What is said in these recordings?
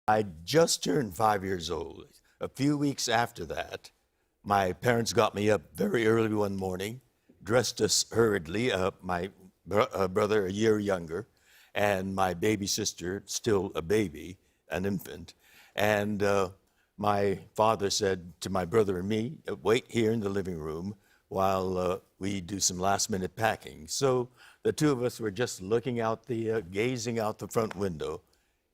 I just turned 5 years old. A few weeks after that, my parents got me up very early one morning, dressed us hurriedly, my brother a year younger, and my baby sister, still a baby, an infant. And my father said to my brother and me, wait here in the living room while we do some last minute packing. So the two of us were just gazing out the front window,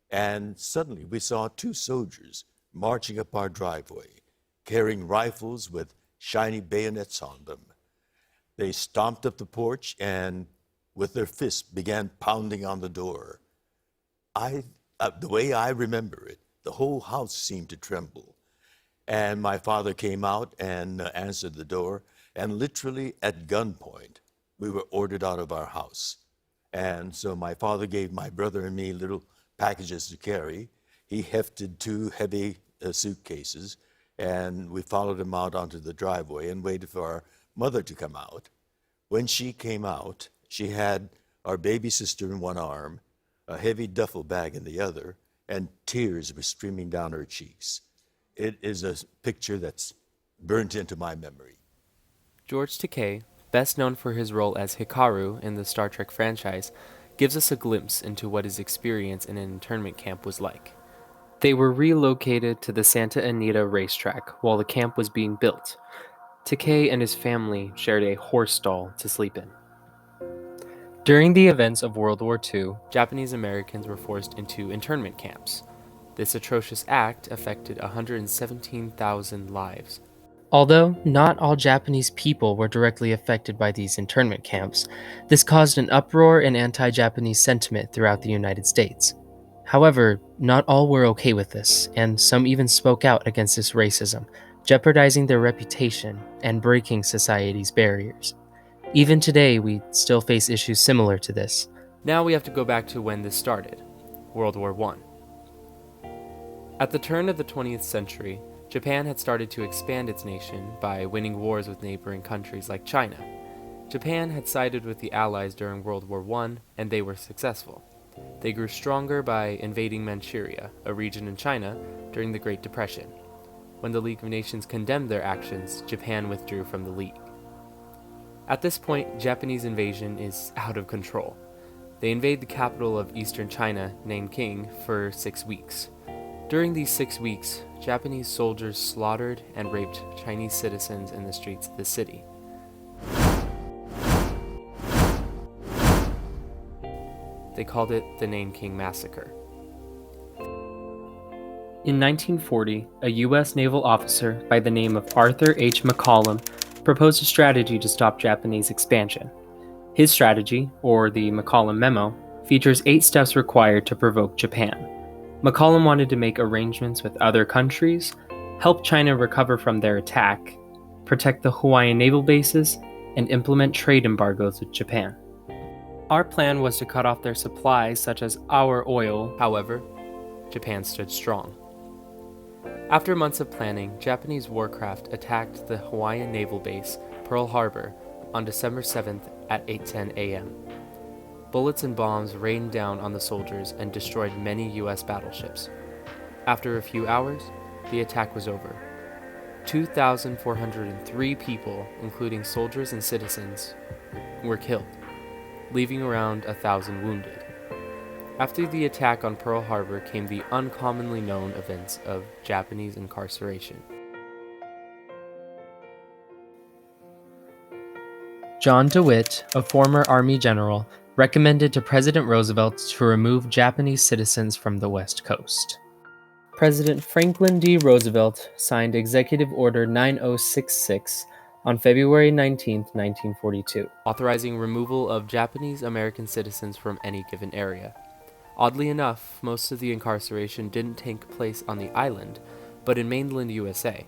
and suddenly we saw two soldiers marching up our driveway, carrying rifles with shiny bayonets on them. They stomped up the porch and, with their fists, began pounding on the door. The way I remember it, the whole house seemed to tremble. And my father came out and answered the door, and literally at gunpoint, we were ordered out of our house. And so my father gave my brother and me little packages to carry. He hefted two heavy suitcases, and we followed him out onto the driveway and waited for our mother to come out. When she came out, she had our baby sister in one arm, a heavy duffel bag in the other, and tears were streaming down her cheeks. It is a picture that's burnt into my memory. George Takei, best known for his role as Hikaru in the Star Trek franchise, gives us a glimpse into what his experience in an internment camp was like. They were relocated to the Santa Anita racetrack while the camp was being built. Takei and his family shared a horse stall to sleep in. During the events of World War II, Japanese Americans were forced into internment camps. This atrocious act affected 117,000 lives. Although not all Japanese people were directly affected by these internment camps, this caused an uproar and anti-Japanese sentiment throughout the United States. However, not all were okay with this, and some even spoke out against this racism, jeopardizing their reputation and breaking society's barriers. Even today, we still face issues similar to this. Now we have to go back to when this started, World War I. At the turn of the 20th century, Japan had started to expand its nation by winning wars with neighboring countries like China. Japan had sided with the Allies during World War I, and they were successful. They grew stronger by invading Manchuria, a region in China, during the Great Depression. When the League of Nations condemned their actions, Japan withdrew from the League. At this point, Japanese invasion is out of control. They invade the capital of eastern China, Nanking, for 6 weeks. During these 6 weeks, Japanese soldiers slaughtered and raped Chinese citizens in the streets of the city. They called it the Nanking Massacre. In 1940, a U.S. naval officer by the name of Arthur H. McCollum proposed a strategy to stop Japanese expansion. His strategy, or the McCollum Memo, features 8 steps required to provoke Japan. McCollum wanted to make arrangements with other countries, help China recover from their attack, protect the Hawaiian naval bases, and implement trade embargoes with Japan. Our plan was to cut off their supplies, such as our oil. However, Japan stood strong. After months of planning, Japanese warcraft attacked the Hawaiian naval base, Pearl Harbor, on December 7th at 8:10 a.m. Bullets and bombs rained down on the soldiers and destroyed many U.S. battleships. After a few hours, the attack was over. 2,403 people, including soldiers and citizens, were killed, leaving around 1,000 wounded. After the attack on Pearl Harbor came the uncommonly known events of Japanese incarceration. John DeWitt, a former Army general, recommended to President Roosevelt to remove Japanese citizens from the West Coast. President Franklin D. Roosevelt signed Executive Order 9066 on February 19, 1942, authorizing removal of Japanese American citizens from any given area. Oddly enough, most of the incarceration didn't take place on the island, but in mainland USA.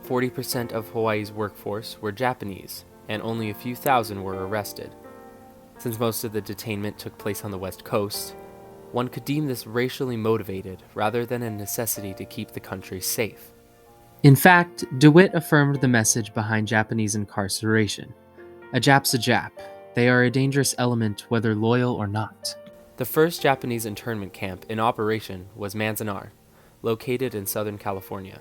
40% of Hawaii's workforce were Japanese, and only a few thousand were arrested. Since most of the detainment took place on the West Coast, one could deem this racially motivated rather than a necessity to keep the country safe. In fact, DeWitt affirmed the message behind Japanese incarceration. A Jap's a Jap. They are a dangerous element whether loyal or not. The first Japanese internment camp in operation was Manzanar, located in Southern California.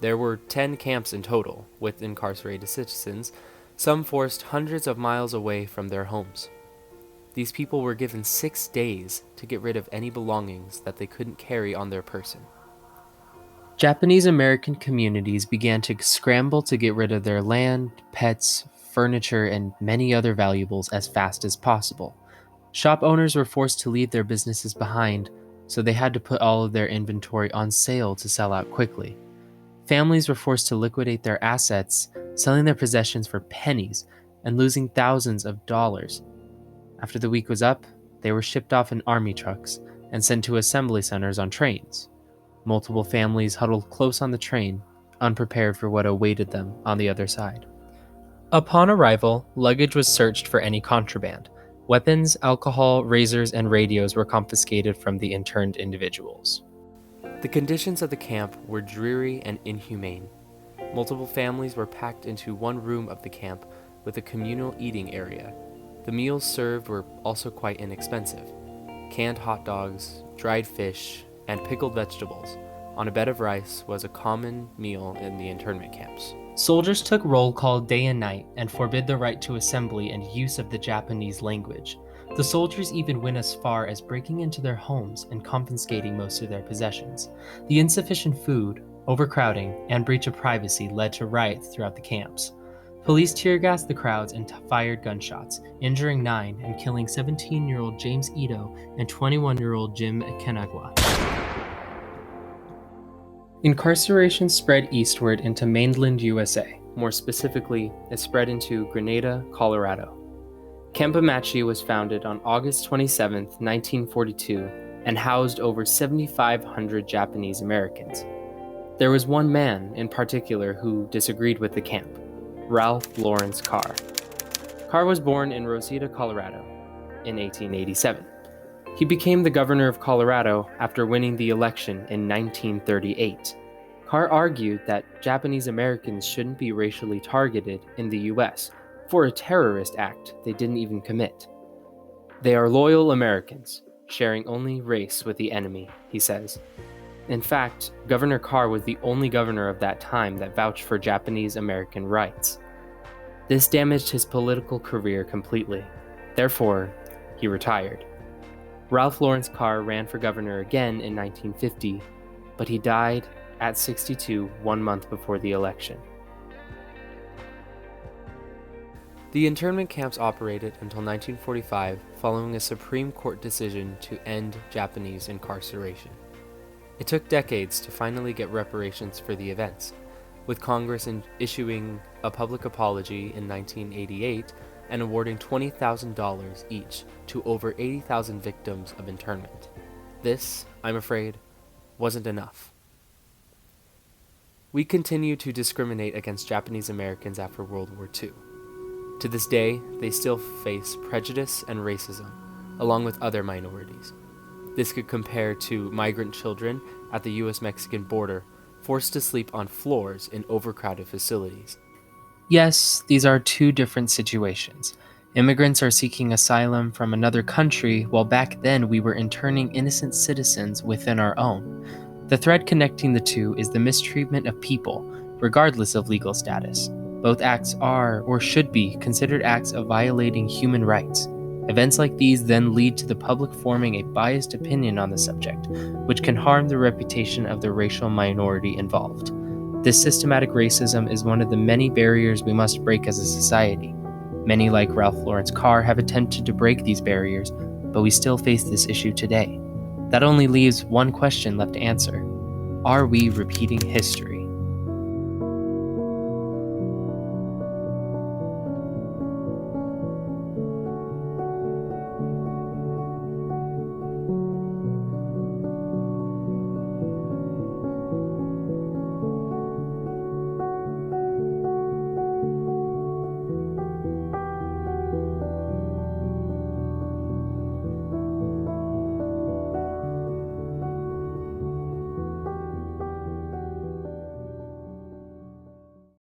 There were 10 camps in total, with incarcerated citizens, some forced hundreds of miles away from their homes. These people were given 6 days to get rid of any belongings that they couldn't carry on their person. Japanese American communities began to scramble to get rid of their land, pets, furniture, and many other valuables as fast as possible. Shop owners were forced to leave their businesses behind, so they had to put all of their inventory on sale to sell out quickly. Families were forced to liquidate their assets, selling their possessions for pennies and losing thousands of dollars. After the week was up, they were shipped off in army trucks and sent to assembly centers on trains. Multiple families huddled close on the train, unprepared for what awaited them on the other side. Upon arrival, luggage was searched for any contraband. Weapons, alcohol, razors, and radios were confiscated from the interned individuals. The conditions of the camp were dreary and inhumane. Multiple families were packed into one room of the camp with a communal eating area. The meals served were also quite inexpensive. Canned hot dogs, dried fish, and pickled vegetables on a bed of rice was a common meal in the internment camps. Soldiers took roll call day and night and forbid the right to assembly and use of the Japanese language. The soldiers even went as far as breaking into their homes and confiscating most of their possessions. The insufficient food, overcrowding, and breach of privacy led to riots throughout the camps. Police tear-gassed the crowds and fired gunshots, injuring 9 and killing 17-year-old James Ito and 21-year-old Jim Kenagwa. Incarceration spread eastward into mainland USA. More specifically, it spread into Grenada, Colorado. Camp Amache was founded on August 27, 1942, and housed over 7,500 Japanese Americans. There was one man in particular who disagreed with the camp, Ralph Lawrence Carr. Carr was born in Rosita, Colorado, in 1887. He became the governor of Colorado after winning the election in 1938. Carr argued that Japanese Americans shouldn't be racially targeted in the U.S. for a terrorist act they didn't even commit. They are loyal Americans, sharing only race with the enemy, he says. In fact, Governor Carr was the only governor of that time that vouched for Japanese American rights. This damaged his political career completely. Therefore, he retired. Ralph Lawrence Carr ran for governor again in 1950, but he died at 62 1 month before the election. The internment camps operated until 1945 following a Supreme Court decision to end Japanese incarceration. It took decades to finally get reparations for the events, with Congress issuing a public apology in 1988 and awarding $20,000 each to over 80,000 victims of internment. This, I'm afraid, wasn't enough. We continue to discriminate against Japanese Americans after World War II. To this day, they still face prejudice and racism, along with other minorities. This could compare to migrant children at the U.S.-Mexican border forced to sleep on floors in overcrowded facilities. Yes, these are two different situations. Immigrants are seeking asylum from another country, while back then we were interning innocent citizens within our own. The thread connecting the two is the mistreatment of people, regardless of legal status. Both acts are, or should be, considered acts of violating human rights. Events like these then lead to the public forming a biased opinion on the subject, which can harm the reputation of the racial minority involved. This systematic racism is one of the many barriers we must break as a society. Many, like Ralph Lawrence Carr, have attempted to break these barriers, but we still face this issue today. That only leaves one question left to answer. Are we repeating history?